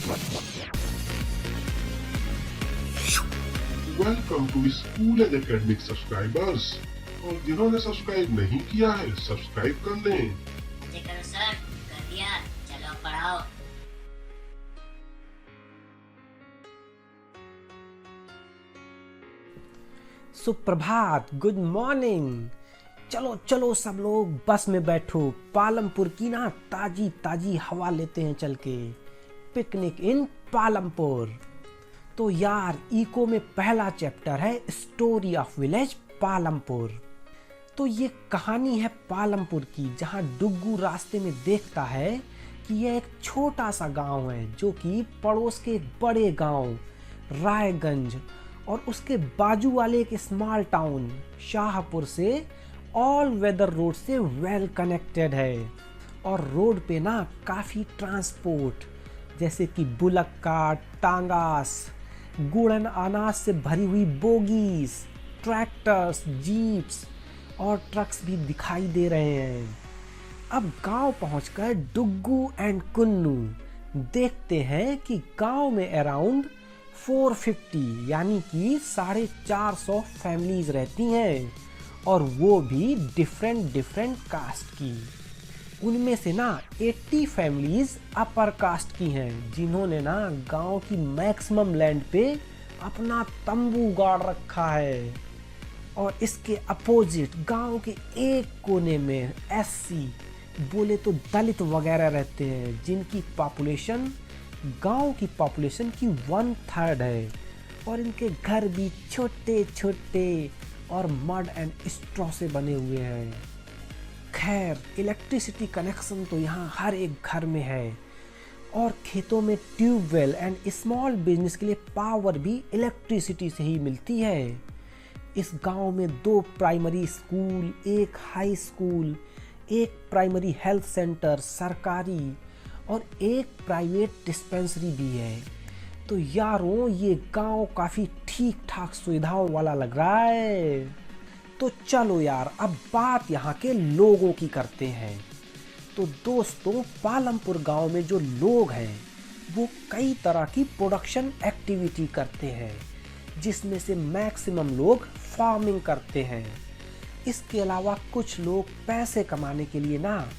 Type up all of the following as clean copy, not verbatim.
Welcome to school and academic subscribers. और जिन्होंने subscribe नहीं किया है सब्सक्राइब कर लें। जी करो सर, कर दिया। चलो पढ़ाओ। सुप्रभात, गुड मॉर्निंग। चलो चलो सब लोग बस में बैठो, पालमपुर की ना ताजी ताजी हवा लेते हैं चल के। पिकनिक इन पालमपुर। तो यार इको में पहला चैप्टर है स्टोरी ऑफ विलेज पालमपुर। तो ये कहानी है पालमपुर की, जहाँ डुग्गू रास्ते में देखता है कि यह एक छोटा सा गांव है जो कि पड़ोस के एक बड़े गांव रायगंज और उसके बाजू वाले एक स्मॉल टाउन शाहपुर से ऑल वेदर रोड से वेल कनेक्टेड है। और रोड पे ना काफ़ी ट्रांसपोर्ट जैसे कि बुलक कार्ट, टांगास, गुड़न अनाज से भरी हुई बोगीज, ट्रैक्टर्स, जीप्स और ट्रक्स भी दिखाई दे रहे हैं। अब गांव पहुंचकर डुग्गू एंड कुन्नू देखते हैं कि गांव में अराउंड 450 यानी कि 450 फैमिलीज रहती हैं और वो भी डिफरेंट कास्ट की। उनमें से ना 80 फैमिलीज अपर कास्ट की हैं जिन्होंने ना गांव की मैक्सिमम लैंड पे अपना तंबू गाड़ रखा है। और इसके अपोजिट गांव के एक कोने में एससी बोले तो दलित वगैरह रहते हैं जिनकी पॉपुलेशन गांव की पॉपुलेशन की 1/3 है। और इनके घर भी छोटे छोटे और मड एंड स्ट्रॉ से बने हुए हैं। खैर इलेक्ट्रिसिटी कनेक्शन तो यहाँ हर एक घर में है और खेतों में ट्यूबवेल एंड स्मॉल बिजनेस के लिए पावर भी इलेक्ट्रिसिटी से ही मिलती है। इस गांव में 2 primary school, 1 high school, 1 primary health centre सरकारी और 1 प्राइवेट डिस्पेंसरी भी है। तो यारों ये गांव काफ़ी ठीक ठाक सुविधाओं वाला लग रहा है। तो चलो यार अब बात यहाँ के लोगों की करते हैं। तो दोस्तों पालमपुर गांव में जो लोग हैं वो कई तरह की प्रोडक्शन एक्टिविटी करते हैं जिसमें से मैक्सिमम लोग फार्मिंग करते हैं। इसके अलावा कुछ लोग पैसे कमाने के लिए ना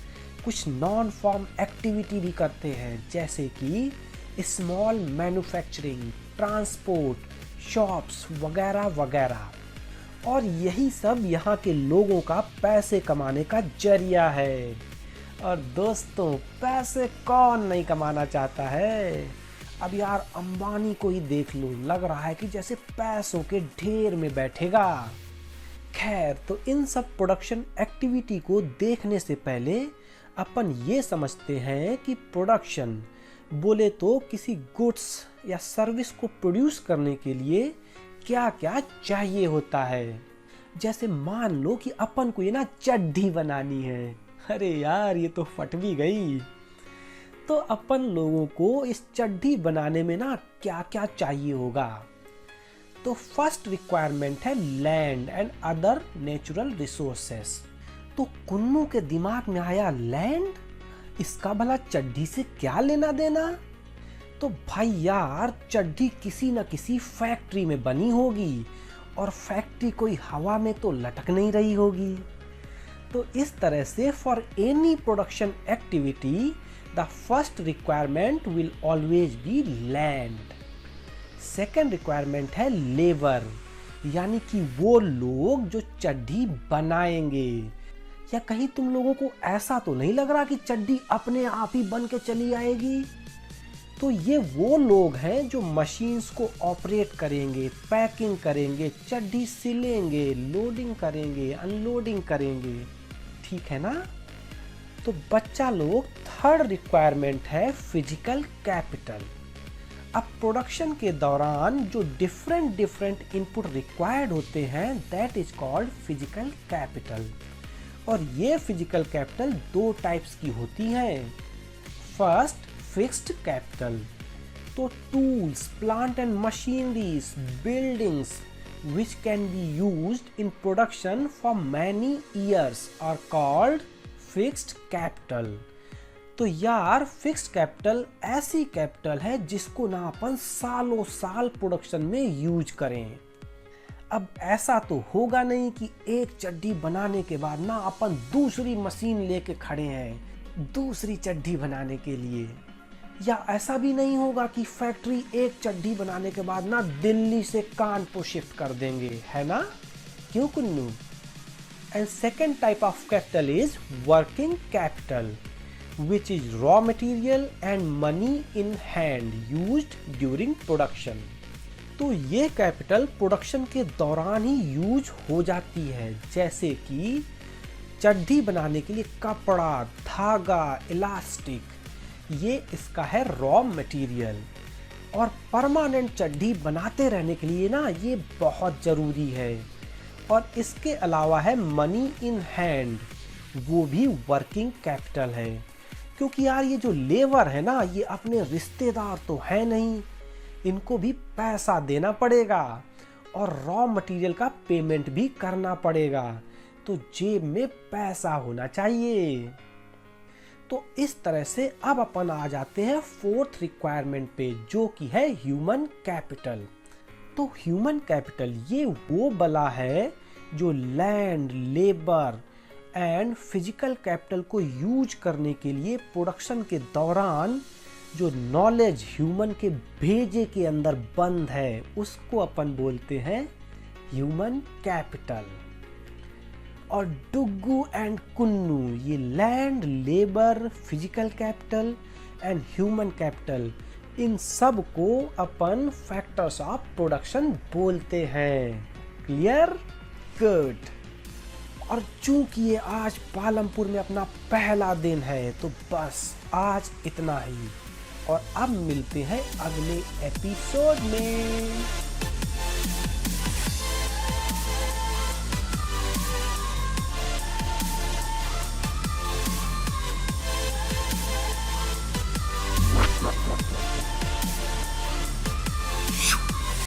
कुछ नॉन फार्म एक्टिविटी भी करते हैं जैसे कि स्मॉल मैन्युफैक्चरिंग, ट्रांसपोर्ट, शॉप्स वगैरह वगैरह। और यही सब यहाँ के लोगों का पैसे कमाने का जरिया है। और दोस्तों पैसे कौन नहीं कमाना चाहता है। अब यार अंबानी को ही देख लो, लग रहा है कि जैसे पैसों के ढेर में बैठेगा। खैर तो इन सब प्रोडक्शन एक्टिविटी को देखने से पहले अपन ये समझते हैं कि प्रोडक्शन बोले तो किसी गुड्स या सर्विस को प्रोड्यूस करने के लिए क्या क्या चाहिए होता है। जैसे मान लो कि अपन को ये ना चड्ढी बनानी है। अरे यार ये तो फट भी गई। तो अपन लोगों को इस चड्ढी बनाने में ना क्या क्या चाहिए होगा। तो फर्स्ट रिक्वायरमेंट है land and other natural resources. तो कुन्नू के दिमाग में आया लैंड, इसका भला चड्ढी से क्या लेना देना। तो भाई यार चड्ढी किसी न किसी फैक्ट्री में बनी होगी और फैक्ट्री कोई हवा में तो लटक नहीं रही होगी। तो इस तरह से for any production activity the first requirement will always be land. Second requirement है लेबर, यानी कि वो लोग जो चड्ढी बनाएंगे। या कहीं तुम लोगों को ऐसा तो नहीं लग रहा कि चड्ढी अपने आप ही बन के चली आएगी। तो ये वो लोग हैं जो मशीन्स को ऑपरेट करेंगे, पैकिंग करेंगे, चड्ढी सिलेंगे, लोडिंग करेंगे, अनलोडिंग करेंगे। ठीक है ना। तो बच्चा लोग थर्ड रिक्वायरमेंट है फिजिकल कैपिटल। अब प्रोडक्शन के दौरान जो डिफरेंट इनपुट रिक्वायर्ड होते हैं that is called physical capital. और ये फिजिकल कैपिटल 2 टाइप्स की होती हैं। फर्स्ट फिक्स्ड कैपिटल, तो tools, plant and machineries, buildings which can be used in production for many years are called fixed capital. तो यार फिक्स्ड कैपिटल ऐसी capital है जिसको ना अपन सालों साल प्रोडक्शन में यूज करें। अब ऐसा तो होगा नहीं कि एक चड्डी बनाने के बाद ना अपन दूसरी मशीन लेके खड़े हैं दूसरी चड्डी बनाने के लिए, या ऐसा भी नहीं होगा कि फैक्ट्री एक चड्डी बनाने के बाद ना दिल्ली से कानपुर शिफ्ट कर देंगे, है ना? क्यों Kunnu? And second type of capital is working capital, which is raw material and money in hand used during production। तो ये कैपिटल प्रोडक्शन के दौरान ही यूज हो जाती है, जैसे कि चड्डी बनाने के लिए कपड़ा, धागा, इलास्टिक, ये इसका है रॉ मटेरियल। और परमानेंट चड्डी बनाते रहने के लिए ना ये बहुत ज़रूरी है। और इसके अलावा है मनी इन हैंड, वो भी वर्किंग कैपिटल है, क्योंकि यार ये जो लेबर है ना ये अपने रिश्तेदार तो है नहीं, इनको भी पैसा देना पड़ेगा और रॉ मटेरियल का पेमेंट भी करना पड़ेगा, तो जेब में पैसा होना चाहिए। तो इस तरह से अब अपन आ जाते हैं फोर्थ रिक्वायरमेंट पे, जो कि है ह्यूमन कैपिटल। तो ह्यूमन कैपिटल ये वो बला है जो land, labour and physical capital को यूज करने के लिए प्रोडक्शन के दौरान जो नॉलेज ह्यूमन के भेजे के अंदर बंद है उसको अपन बोलते हैं ह्यूमन कैपिटल। और डुग्गू एंड कुन्नू ये land, labour, physical capital and human capital, इन सब को अपन फैक्टर्स ऑफ प्रोडक्शन बोलते हैं। क्लियर? गुड। और चूंकि ये आज पालमपुर में अपना पहला दिन है तो बस आज इतना ही, और अब मिलते हैं अगले एपिसोड में।